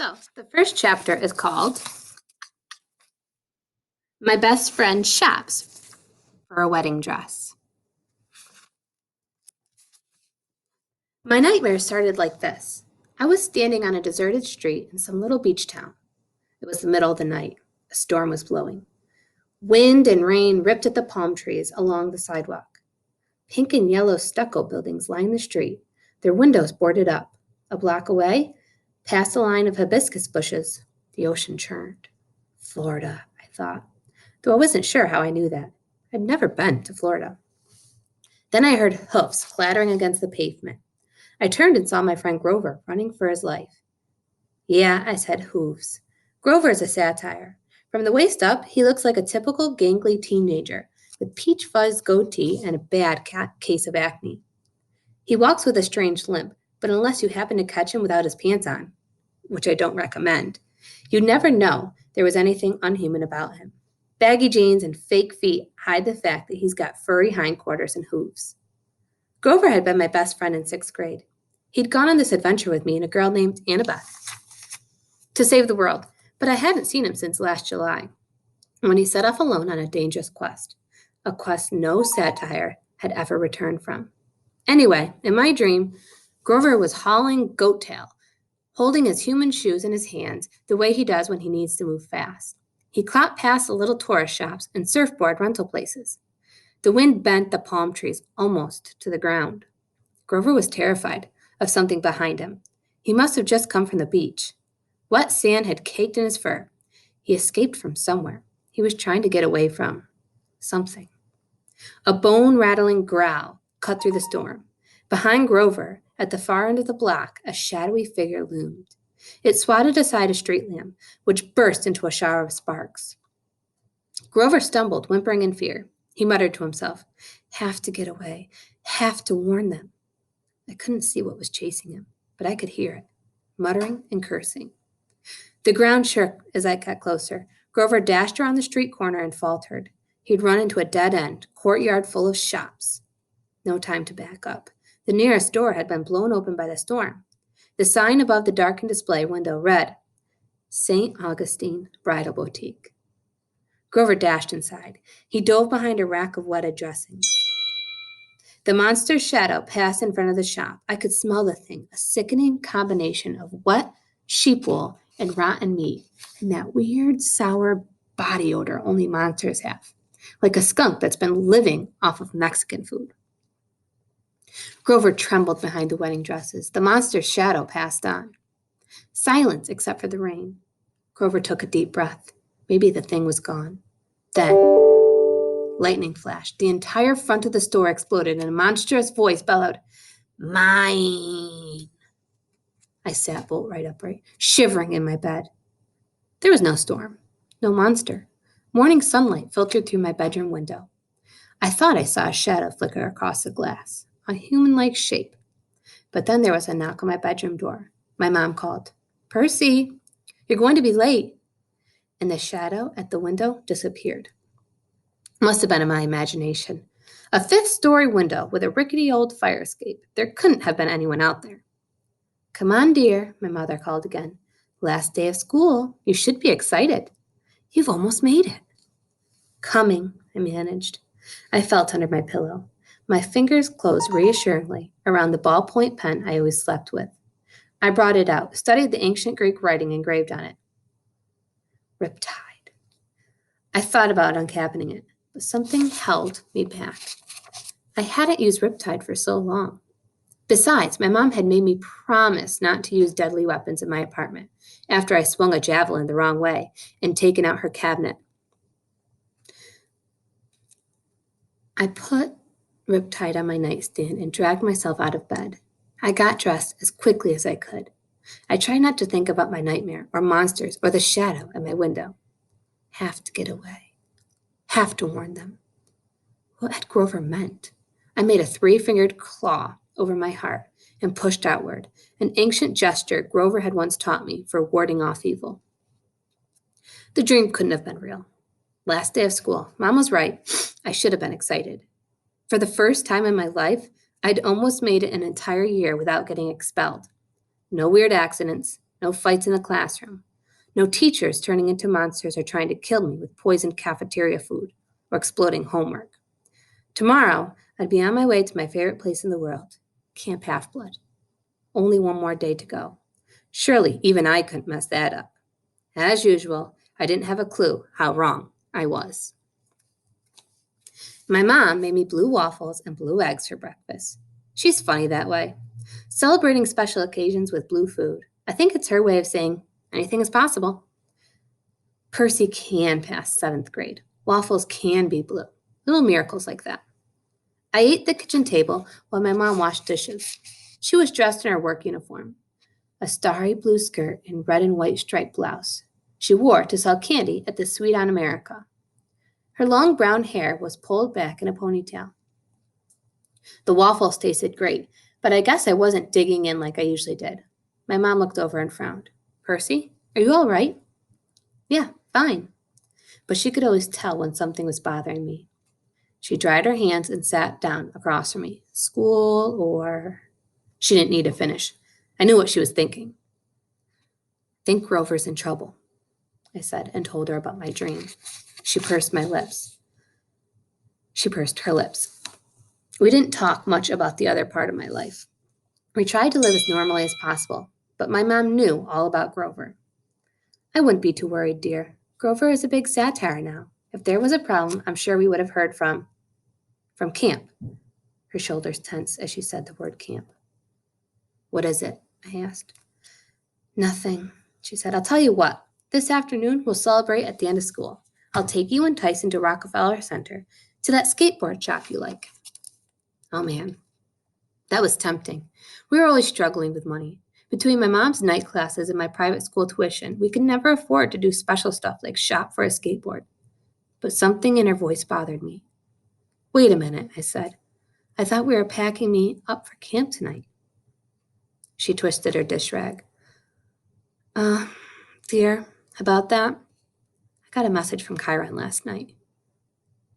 So, the first chapter is called My Best Friend Shops for a Wedding Dress. My nightmare started like this. I was standing on a deserted street in some little beach town. It was the middle of the night. A storm was blowing. Wind and rain ripped at the palm trees along the sidewalk. Pink and yellow stucco buildings lined the street, their windows boarded up. A block away, past a line of hibiscus bushes, the ocean churned. Florida, I thought, though I wasn't sure how I knew that. I'd never been to Florida. Then I heard hoofs clattering against the pavement. I turned and saw my friend Grover running for his life. Yeah, I said hooves. Grover is a satire. From the waist up, he looks like a typical gangly teenager with peach fuzz goatee and a bad case of acne. He walks with a strange limp, but unless you happen to catch him without his pants on, which I don't recommend, you'd never know there was anything unhuman about him. Baggy jeans and fake feet hide the fact that he's got furry hindquarters and hooves. Grover had been my best friend in 6th grade. He'd gone on this adventure with me and a girl named Annabeth to save the world, but I hadn't seen him since last July, when he set off alone on a dangerous quest, a quest no satire had ever returned from. Anyway, in my dream, Grover was hauling goat tail, holding his human shoes in his hands the way he does when he needs to move fast. He clopped past the little tourist shops and surfboard rental places. The wind bent the palm trees almost to the ground. Grover was terrified of something behind him. He must have just come from the beach. Wet sand had caked in his fur. He escaped from somewhere. He was trying to get away from something. A bone-rattling growl cut through the storm. Behind Grover, at the far end of the block, a shadowy figure loomed. It swatted aside a street lamp, which burst into a shower of sparks. Grover stumbled, whimpering in fear. He muttered to himself, "Have to get away. Have to warn them." I couldn't see what was chasing him, but I could hear it, muttering and cursing. The ground shook as I got closer. Grover dashed around the street corner and faltered. He'd run into a dead-end courtyard full of shops. No time to back up. The nearest door had been blown open by the storm. The sign above the darkened display window read, St. Augustine Bridal Boutique. Grover dashed inside. He dove behind a rack of wetted dressings. The monster's shadow passed in front of the shop. I could smell the thing, a sickening combination of wet sheep wool and rotten meat, and that weird, sour body odor only monsters have, like a skunk that's been living off of Mexican food. Grover trembled behind the wedding dresses. The monster's shadow passed on. Silence except for the rain. Grover took a deep breath. Maybe the thing was gone. Then, lightning flashed. The entire front of the store exploded, and a monstrous voice bellowed, "Mine!" I sat bolt right upright, shivering in my bed. There was no storm, no monster. Morning sunlight filtered through my bedroom window. I thought I saw a shadow flicker across the glass, a human-like shape. But then there was a knock on my bedroom door. My mom called, "Percy, you're going to be late." And the shadow at the window disappeared. Must have been in my imagination. A 5th-story window with a rickety old fire escape. There couldn't have been anyone out there. "Come on, dear," my mother called again. "Last day of school. You should be excited. You've almost made it." "Coming," I managed. I felt under my pillow. My fingers closed reassuringly around the ballpoint pen I always slept with. I brought it out, studied the ancient Greek writing engraved on it. Riptide. I thought about uncapping it, but something held me back. I hadn't used Riptide for so long. Besides, my mom had made me promise not to use deadly weapons in my apartment after I swung a javelin the wrong way and taken out her cabinet. I put Riptide on my nightstand and dragged myself out of bed. I got dressed as quickly as I could. I tried not to think about my nightmare or monsters or the shadow at my window. Have to get away. Have to warn them. What had Grover meant? I made a 3-fingered claw over my heart and pushed outward, an ancient gesture Grover had once taught me for warding off evil. The dream couldn't have been real. Last day of school. Mom was right. I should have been excited. For the first time in my life, I'd almost made it an entire year without getting expelled. No weird accidents, No fights in the classroom. No teachers turning into monsters or trying to kill me with poisoned cafeteria food or exploding homework. Tomorrow, I'd be on my way to my favorite place in the world, Camp Half-Blood. Only one more day to go. Surely, even I couldn't mess that up. As usual, I didn't have a clue how wrong I was. My mom made me blue waffles and blue eggs for breakfast. She's funny that way. Celebrating special occasions with blue food. I think it's her way of saying anything is possible. Percy can pass 7th grade. Waffles can be blue. Little miracles like that. I ate at the kitchen table while my mom washed dishes. She was dressed in her work uniform, a starry blue skirt and red and white striped blouse. She wore to sell candy at the Sweet on America. Her long brown hair was pulled back in a ponytail. The waffles tasted great, but I guess I wasn't digging in like I usually did. My mom looked over and frowned. Percy, are you all right? Yeah, fine. But she could always tell when something was bothering me. She dried her hands and sat down across from me. School or... She didn't need to finish. I knew what she was thinking. Think Grover's in trouble, I said, and told her about my dream. She pursed her lips. We didn't talk much about the other part of my life. We tried to live as normally as possible, but my mom knew all about Grover. I wouldn't be too worried, dear. Grover is a big satire now. If there was a problem, I'm sure we would have heard from camp. Her shoulders tensed as she said the word camp. What is it? I asked. Nothing, she said. I'll tell you what. This afternoon, we'll celebrate at the end of school. I'll take you and Tyson to Rockefeller Center, to that skateboard shop you like. Oh, man. That was tempting. We were always struggling with money. Between my mom's night classes and my private school tuition, we could never afford to do special stuff like shop for a skateboard. But something in her voice bothered me. Wait a minute, I said. I thought we were packing me up for camp tonight. She twisted her dish rag. Dear, about that, I got a message from Chiron last night.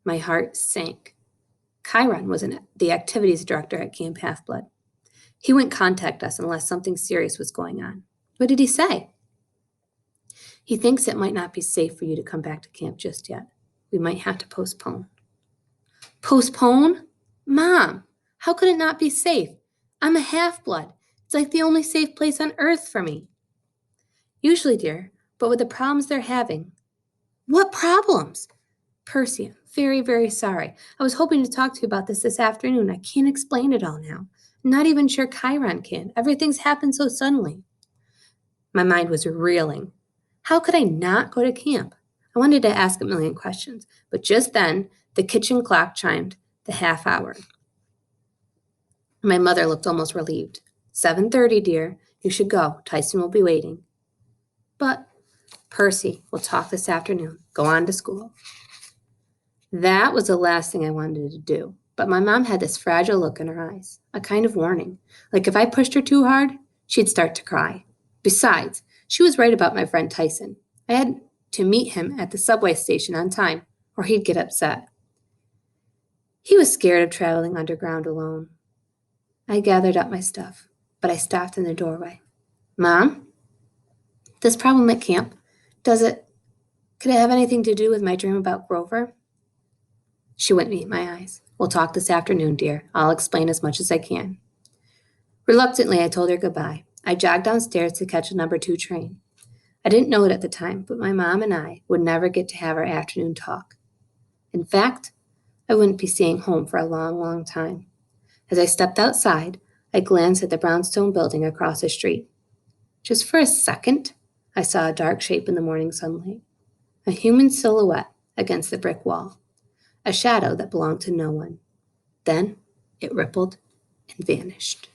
My heart sank. Chiron was the activities director at Camp Half-Blood. He wouldn't contact us unless something serious was going on. What did he say? He thinks it might not be safe for you to come back to camp just yet. We might have to postpone. Postpone? Mom, how could it not be safe? I'm a half-blood. It's like the only safe place on earth for me. Usually, dear, but with the problems they're having. What problems? Percy, I'm very, very sorry. I was hoping to talk to you about this afternoon. I can't explain it all now. I'm not even sure Chiron can. Everything's happened so suddenly. My mind was reeling. How could I not go to camp? I wanted to ask a million questions, but just then, the kitchen clock chimed the half hour. My mother looked almost relieved. 7:30, dear. You should go. Tyson will be waiting. But, Percy, we'll talk this afternoon. Go on to school. That was the last thing I wanted to do, but my mom had this fragile look in her eyes, a kind of warning. Like if I pushed her too hard, she'd start to cry. Besides, she was right about my friend Tyson. I had to meet him at the subway station on time, or he'd get upset. He was scared of traveling underground alone. I gathered up my stuff, but I stopped in the doorway. Mom? This problem at camp, could it have anything to do with my dream about Grover? She wouldn't meet my eyes. We'll talk this afternoon, dear. I'll explain as much as I can. Reluctantly, I told her goodbye. I jogged downstairs to catch a number 2 train. I didn't know it at the time, but my mom and I would never get to have our afternoon talk. In fact, I wouldn't be staying home for a long, long time. As I stepped outside, I glanced at the brownstone building across the street. Just for a second, I saw a dark shape in the morning sunlight, a human silhouette against the brick wall, a shadow that belonged to no one. Then it rippled and vanished.